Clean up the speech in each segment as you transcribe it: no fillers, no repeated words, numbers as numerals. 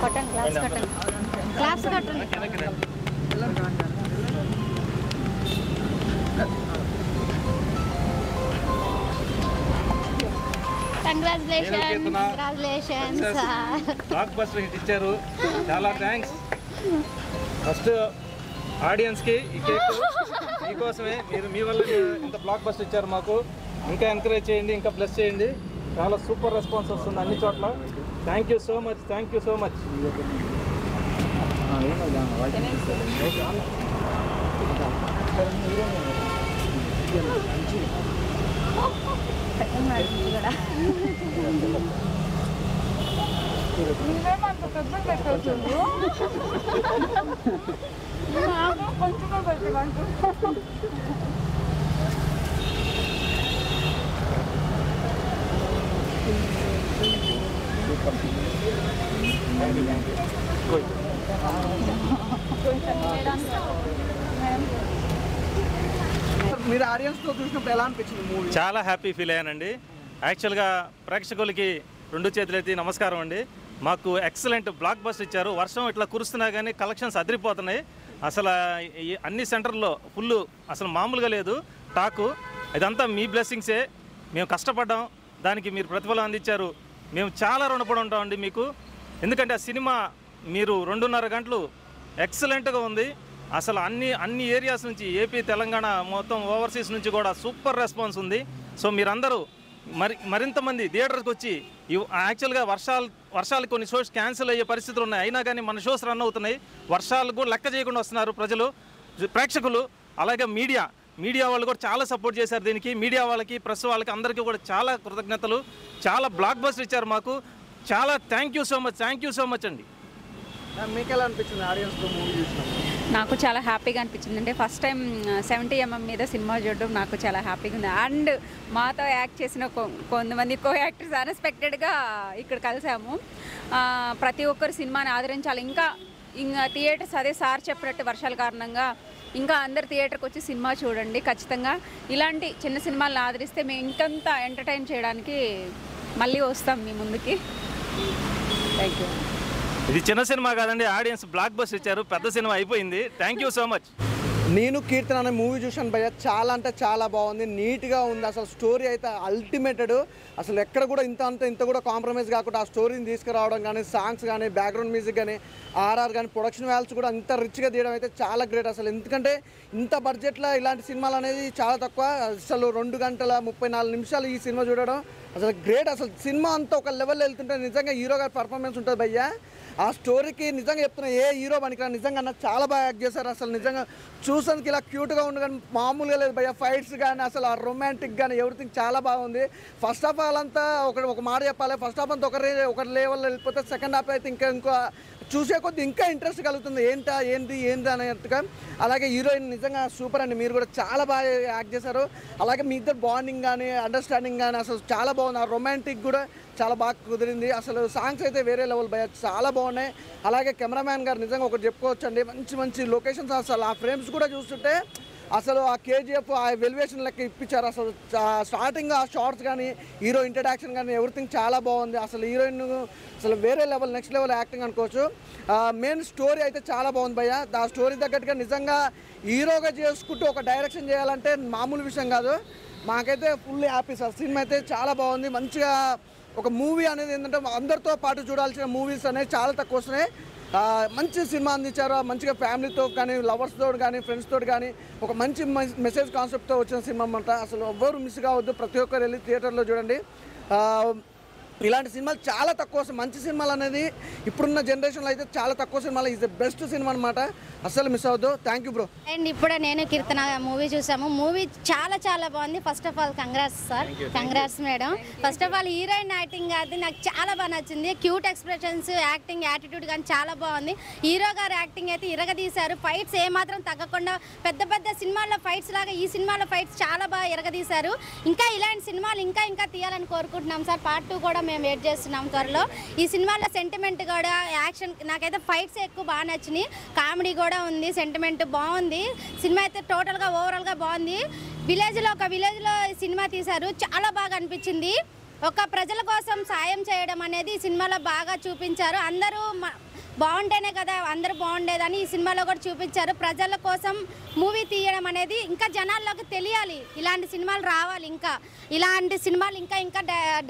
Cotton class cotton congratulations block buster hit ఇచ్చారు. చాలా thanks first ఆడియన్స్కి. ఈ కేక్ మీకోసమే, మీరు మీ వల్ల ఇంత బ్లాక్ బస్టర్ ఇచ్చారు మాకు. ఇంకా ఎంకరేజ్ చేయండి, ఇంకా ప్లస్ చేయండి. చాలా సూపర్ రెస్పాన్స్ వస్తుంది అన్ని చోట్ల. Thank you so much, thank you so much. మీరు ఆడియన్స్తో చూసినప్పుడు ఎలా అనిపించింది మూవీ? చాలా హ్యాపీ ఫీల్ అయ్యానండి. యాక్చువల్గా ప్రేక్షకులకి రెండు చేతులెత్తి నమస్కారం అండి. మాకు ఎక్సలెంట్ బ్లాక్ బస్టర్ ఇచ్చారు. వర్షం ఇట్లా కురుస్తున్నా కానీ కలెక్షన్స్ అదిరిపోతున్నాయి. అసలు అన్ని సెంటర్లో ఫుల్, అసలు మామూలుగా లేదు టాకు. ఇదంతా మీ బ్లెస్సింగ్సే. మేము కష్టపడ్డాం, దానికి మీరు ప్రతిఫలం అందించారు. మేము చాలా రుణపడి ఉంటామండి మీకు. ఎందుకంటే ఆ సినిమా మీరు 2.5 గంటలు ఎక్సలెంట్గా ఉంది. అసలు అన్ని ఏరియాస్ నుంచి, ఏపీ, తెలంగాణ, మొత్తం ఓవర్సీస్ నుంచి కూడా సూపర్ రెస్పాన్స్ ఉంది. సో మీరందరూ మరింత మంది థియేటర్కి వచ్చి, యాక్చువల్గా వర్షాలు కొన్ని షోస్ క్యాన్సిల్ అయ్యే పరిస్థితులు ఉన్నాయి, అయినా కానీ మన షోస్ రన్ అవుతున్నాయి. వర్షాలు కూడా లెక్క చేయకుండా వస్తున్నారు ప్రజలు, ప్రేక్షకులు. అలాగే మీడియా వాళ్ళు కూడా చాలా సపోర్ట్ చేశారు దీనికి. మీడియా వాళ్ళకి, ప్రెస్ వాళ్ళకి, అందరికీ కూడా చాలా కృతజ్ఞతలు. చాలా బ్లాక్ బస్టర్ ఇచ్చారు మాకు. చాలా థ్యాంక్ యూ సో మచ్ అండి. మీకు ఎలా అనిపించింది ఆడియన్స్తో మూవీ చూసినప్పుడు? నాకు చాలా హ్యాపీగా అనిపించింది. అంటే ఫస్ట్ టైం 70mm మీద సినిమా చూడడం నాకు చాలా హ్యాపీగా ఉంది. అండ్ మాతో యాక్ట్ చేసిన కొంతమంది కో యాక్టర్స్ అన్ఎక్స్పెక్టెడ్గా ఇక్కడ కలిసాము. ప్రతి ఒక్కరు సినిమాని ఆదరించాలి. ఇంకా థియేటర్స్ అదే సార్ చెప్పినట్టు వర్షాల కారణంగా ఇంకా అందరు థియేటర్కి వచ్చి సినిమా చూడండి. ఖచ్చితంగా ఇలాంటి చిన్న సినిమాలను ఆదరిస్తే మేము ఇంకంత ఎంటర్టైన్ చేయడానికి మళ్ళీ వస్తాం మీ ముందుకి. Thank you. ఇది చిన్న సినిమా కాదండి, ఆడియన్స్ బ్లాక్ బస్టర్ ఇచ్చారు. పెద్ద సినిమా అయిపోయింది. Thank you so much. నేను కీర్తన అనే మూవీ చూశాను భయ్య. చాలా అంటే చాలా బాగుంది, నీట్గా ఉంది. అసలు స్టోరీ అయితే అల్టిమేటెడ్. అసలు ఎక్కడ కూడా ఇంత కూడా కాంప్రమైజ్ కాకుండా ఆ స్టోరీని తీసుకురావడం కానీ, సాంగ్స్ కానీ, బ్యాక్గ్రౌండ్ మ్యూజిక్ కానీ, ఆర్ఆర్ కానీ, ప్రొడక్షన్ వాల్యూస్ కూడా ఇంత రిచ్గా తీయడం అయితే చాలా గ్రేట్ అసలు. ఎందుకంటే ఇంత బడ్జెట్లో ఇలాంటి సినిమాలు అనేది చాలా తక్కువ. అసలు 2 గంటల 34 నిమిషాలు ఈ సినిమా చూడడం అసలు గ్రేట్. అసలు సినిమా అంతా ఒక లెవెల్లో వెళ్తుంటే నిజంగా హీరో గారి పర్ఫార్మెన్స్ ఉంటుంది భయ్య. ఆ స్టోరీకి నిజంగా చెప్తున్నా, ఏ హీరో పనికిరా. నిజంగా అన్న చాలా బాగా యాక్ట్ చేశారు. అసలు నిజంగా చూసానికి ఇలా క్యూట్గా ఉంది కానీ మామూలుగా లేదు భయ్య. ఫైట్స్ కానీ, అసలు ఆ రొమాంటిక్ కానీ, ఎవ్రీథింగ్ చాలా బాగుంది. ఫస్ట్ హాఫ్ అంతా ఒక మాట చెప్పాలి. ఫస్ట్ హాఫ్ అంతా ఒక లెవెల్లో వెళ్ళిపోతే, సెకండ్ హాఫ్ అయితే ఇంకో చూసే కొద్ది ఇంకా ఇంట్రెస్ట్ కలుగుతుంది. ఏంటి అనేట్టుగా. అలాగే హీరోయిన్ నిజంగా సూపర్ అండి. మీరు కూడా చాలా బాగా యాక్ట్ చేశారు. అలాగే మీ ఇద్దరు బాండింగ్ కానీ, అండర్స్టాండింగ్ కానీ అసలు చాలా బాగుంది. ఆ రొమాంటిక్ కూడా చాలా బాగా కుదిరింది. అసలు సాంగ్స్ అయితే వేరే లెవెల్ భయ, చాలా బాగున్నాయి. అలాగే కెమెరామ్యాన్ గారు నిజంగా ఒకటి చెప్పుకోవచ్చు అండి, మంచి లొకేషన్స్. అసలు ఆ ఫ్రేమ్స్ కూడా చూస్తుంటే అసలు ఆ కేజీఎఫ్ ఆ వెలివేషన్ లెక్క ఇప్పించారు. అసలు స్టార్టింగ్ ఆ షార్ట్స్ కానీ, హీరో ఇంట్రడక్షన్ కానీ, ఎవ్రీథింగ్ చాలా బాగుంది. అసలు హీరోయిన్ అసలు వేరే లెవెల్, నెక్స్ట్ లెవెల్ యాక్టింగ్ అనుకోవచ్చు. మెయిన్ స్టోరీ అయితే చాలా బాగుంది భయ్య. ఆ స్టోరీ తగ్గట్టుగా నిజంగా హీరోగా చేసుకుంటూ ఒక డైరెక్షన్ చేయాలంటే మామూలు విషయం కాదు. మాకైతే ఫుల్ హ్యాపీ సార్. సినిమా అయితే చాలా బాగుంది. మంచిగా ఒక మూవీ అనేది ఏంటంటే అందరితో పాటు చూడాల్సిన మూవీస్ అనేవి చాలా తక్కువ వస్తున్నాయి. మంచి సినిమా అందించారు. మంచిగా ఫ్యామిలీతో కానీ, లవర్స్తో కానీ, ఫ్రెండ్స్తో కానీ ఒక మంచి మెసేజ్ కాన్సెప్ట్తో వచ్చిన సినిమా అన్నమాట. అసలు ఎవ్వరు మిస్ కావద్దు, ప్రతి ఒక్కరు వెళ్ళి థియేటర్లో చూడండి. ఇలాంటి సినిమాలు చాలా తక్కువ వస్తాయి. మంచి సినిమాలు అనేది ఇప్పుడున్న జనరేషన్లో అయితే చాలా తక్కువ సినిమాలు. ఈజ్ ద బెస్ట్ సినిమా అనమాట. అస్సలు మిస్ అవ్వద్దు. Thank you bro. అండ్ ఇప్పుడే నేను కీర్తన మూవీ చూసాము. మూవీ చాలా బాగుంది. First of all congrats sir, congrats madam. First of all heroine acting అది నాకు చాలా బాగా నచ్చింది. క్యూట్ ఎక్స్ప్రెషన్స్, యాక్టింగ్, యాటిట్యూడ్ కానీ చాలా బాగుంది. హీరో గారు యాక్టింగ్ అయితే ఇరగదీశారు. ఫైట్స్ ఏమాత్రం తగ్గకుండా పెద్ద సినిమాల్లో ఫైట్స్ లాగా ఈ సినిమాలో ఫైట్స్ చాలా బాగా ఇరగదీశారు. ఇంకా ఇలాంటి సినిమాలు ఇంకా తీయాలని కోరుకుంటున్నాం సార్. పార్ట్ 2 కూడా మేము వెయిట్ చేస్తున్నాం త్వరలో. ఈ సినిమాలో సెంటిమెంట్ కూడా, యాక్షన్, నాకైతే ఫైట్స్ ఎక్కువ బాగా నచ్చినాయి. కామెడీ కూడా ఉంది, సెంటిమెంట్ బాగుంది. సినిమా అయితే టోటల్గా ఓవరాల్గా బాగుంది. ఒక విలేజ్లో సినిమా తీశారు, చాలా బాగా అనిపించింది. ఒక ప్రజల కోసం సాయం చేయడం అనేది ఈ సినిమాలో బాగా చూపించారు. అందరూ బాగుంటేనే కదా అందరూ బాగుండేదని ఈ సినిమాలో కూడా చూపించారు. ప్రజల కోసం మూవీ తీయడం అనేది ఇంకా జనాల్లోకి తెలియాలి, ఇలాంటి సినిమాలు రావాలి, ఇంకా ఇలాంటి సినిమాలు ఇంకా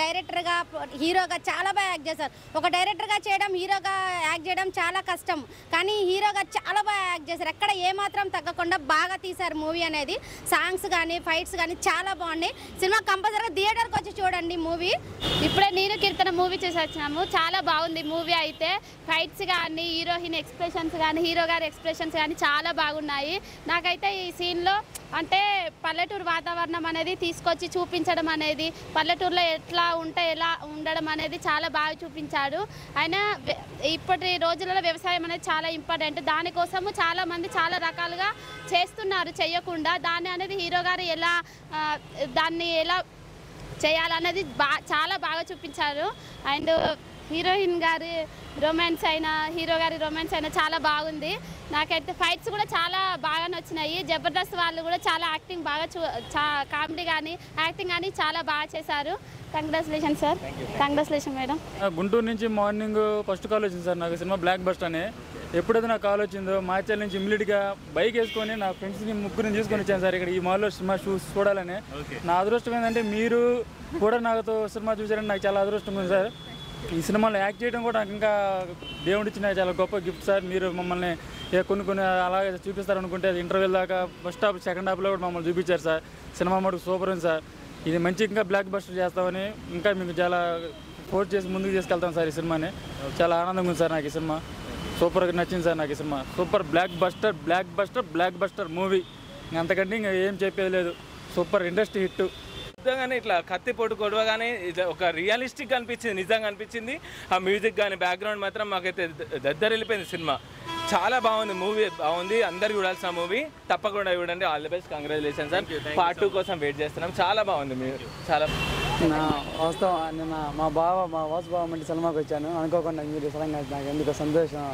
డైరెక్టర్గా హీరోగా చాలా బాగా యాక్ట్ చేశారు. ఒక డైరెక్టర్గా చేయడం, హీరోగా యాక్ట్ చేయడం చాలా కష్టం, కానీ హీరోగా చాలా బాగా యాక్ట్ చేశారు. ఎక్కడ ఏమాత్రం తగ్గకుండా బాగా తీశారు మూవీ అనేది. సాంగ్స్ కానీ ఫైట్స్ కానీ చాలా బాగున్నాయి. సినిమా కంపల్సరీగా థియేటర్కి వచ్చి చూడండి మూవీ. ఇప్పుడే నేను కీర్తన మూవీ చూసి వచ్చినాము. చాలా బాగుంది మూవీ అయితే. ఫైట్స్ కానీ, హీరోయిన్ ఎక్స్ప్రెషన్స్ కానీ, హీరో గారి ఎక్స్ప్రెషన్స్ కానీ చాలా బాగున్నాయి. నాకైతే ఈ సీన్లో అంటే పల్లెటూరు వాతావరణం అనేది తీసుకొచ్చి చూపించడం అనేది, పల్లెటూరులో ఎట్లా ఉంటే ఎలా ఉండడం అనేది చాలా బాగా చూపించాడు ఆయన. ఇప్పటి రోజులలో వ్యవసాయం అనేది చాలా ఇంపార్టెంట్. దానికోసము చాలామంది చాలా రకాలుగా చేస్తున్నారు, చేయకుండా దాన్ని అనేది హీరో గారు ఎలా దాన్ని ఎలా చేయాలనేది చాలా బాగా చూపించారు. అండ్ హీరోయిన్ గారి రొమాన్స్ అయినా, హీరో గారి రొమాన్స్ అయినా చాలా బాగుంది. నాకైతే ఫైట్స్ కూడా చాలా బాగా నచ్చినాయి. జబర్దస్త్ వాళ్ళు కూడా చాలా యాక్టింగ్ బాగా కామెడీ కానీ యాక్టింగ్ కానీ చాలా బాగా చేశారు. Congratulation sir. Congratulation madam. Guntur నుంచి మార్నింగ్ ఫస్ట్ కాల్ వచ్చింది సార్ నాకు సినిమా బ్లాక్ బస్టర్ అని. ఎప్పుడైతే నాకు కాల్ వచ్చిందో మాచల్ నుంచి ఇమ్మీడియట్గా బైక్ వేసుకొని నా ఫ్రెండ్స్ని ముగ్గురిని తీసుకొని వచ్చాను సార్ ఇక్కడ ఈ మాల్లో సినిమా చూడాలని. నా అదృష్టం ఏంటంటే మీరు కూడా నాతో సినిమా చూసారని నాకు చాలా అదృష్టం ఉంది సార్. ఈ సినిమాలో యాక్ట్ చేయడం కూడా నాకు ఇంకా దేవుడు ఇచ్చిన చాలా గొప్ప గిఫ్ట్ సార్. మీరు మమ్మల్ని కొన్ని అలాగే చూపిస్తారనుకుంటే అది ఇంటర్వెల్ దాకా ఫస్ట్ హాఫ్ సెకండ్ హాఫ్లో కూడా మమ్మల్ని చూపించారు సార్. సినిమా మటుకు సూపర్ ఉంది సార్. ఇది మంచి ఇంకా బ్లాక్ బస్టర్ చేస్తామని ఇంకా మీకు చాలా ఫోర్స్ చేసి ముందుకు తీసుకెళ్తాం సార్. ఈ సినిమాని చాలా ఆనందంగా ఉంది సార్. నాకు ఈ సినిమా సూపర్గా నచ్చింది సార్. నాకు ఈ cinema super block buster movie. అంతకంటే ఇంకా ఏం చెప్పేది లేదు. Super industry hit. నిజంగానే ఇట్లా కత్తి పొట్టు కొడవగానే ఒక రియలిస్టిక్ అనిపించింది, నిజంగా అనిపించింది. ఆ మ్యూజిక్ కానీ బ్యాక్గ్రౌండ్ మాత్రం మాకైతే దగ్గర వెళ్ళిపోయింది. సినిమా చాలా బాగుంది, మూవీ బాగుంది. అందరు చూడాల్సిన మూవీ, తప్పకుండా చూడండి. All the best, congratulation sir. Part 2 కోసం వెయిట్ చేస్తున్నాం. చాలా బాగుంది మీరు చాలా. వాస్తవం నిన్న మా వాసు బావ మంటి సినిమాకి వచ్చాను. అనుకోకుండా మీరు సడన్గా నాకు ఎందుకు సంతోషం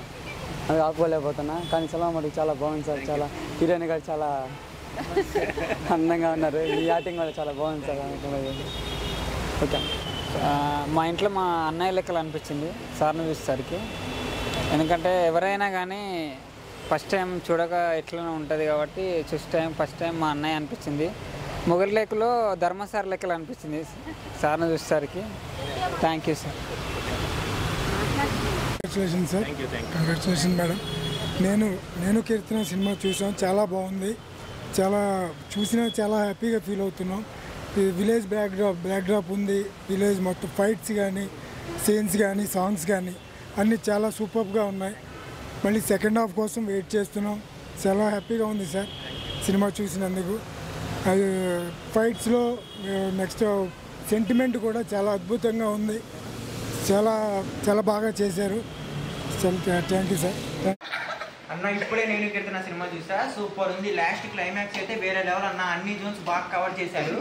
అది ఆపుకోలేకపోతున్నా. కానీ సినిమా మటుకు చాలా బాగుంది సార్. చాలా హీరోయిన్ గారు చాలా అందంగా ఉన్నారు. ఈ యాక్టింగ్ కూడా చాలా బాగుంది సార్. ఓకే. మా ఇంట్లో మా అన్నయ్య లెక్కలు అనిపించింది సార్ని చూసేసరికి. ఎందుకంటే ఎవరైనా కానీ ఫస్ట్ టైం చూడక ఎట్లనే ఉంటుంది కాబట్టి ఫస్ట్ టైం మా అన్నయ్య అనిపించింది. మొగలి లెక్కలో ధర్మసార్ లెక్కలు అనిపించింది సార్ని చూసేసరికి. Thank you sir. Congratulation sir. Congratulation madam. నేను కీర్తన సినిమా చూసాం, చాలా బాగుంది. చాలా చాలా హ్యాపీగా ఫీల్ అవుతున్నాం. విలేజ్ బ్యాక్డ్రాప్ ఉంది. విలేజ్ మొత్తం ఫైట్స్ కానీ, సీన్స్ కానీ, సాంగ్స్ కానీ అన్నీ చాలా సూపర్గా ఉన్నాయి. మళ్ళీ సెకండ్ హాఫ్ కోసం వెయిట్ చేస్తున్నాం. చాలా హ్యాపీగా ఉంది సార్ సినిమా చూసినందుకు. ఫైట్స్లో నెక్స్ట్ సెంటిమెంట్ కూడా చాలా అద్భుతంగా ఉంది. చాలా బాగా చేశారు. Thank you sir. అన్న ఇప్పుడే నేను కీర్తన సినిమా చూసా, సూపర్ ఉంది. లాస్ట్ క్లైమాక్స్ అయితే వేరే లెవెల్ అన్న. అన్ని జోన్స్ బాగా కవర్ చేశారు.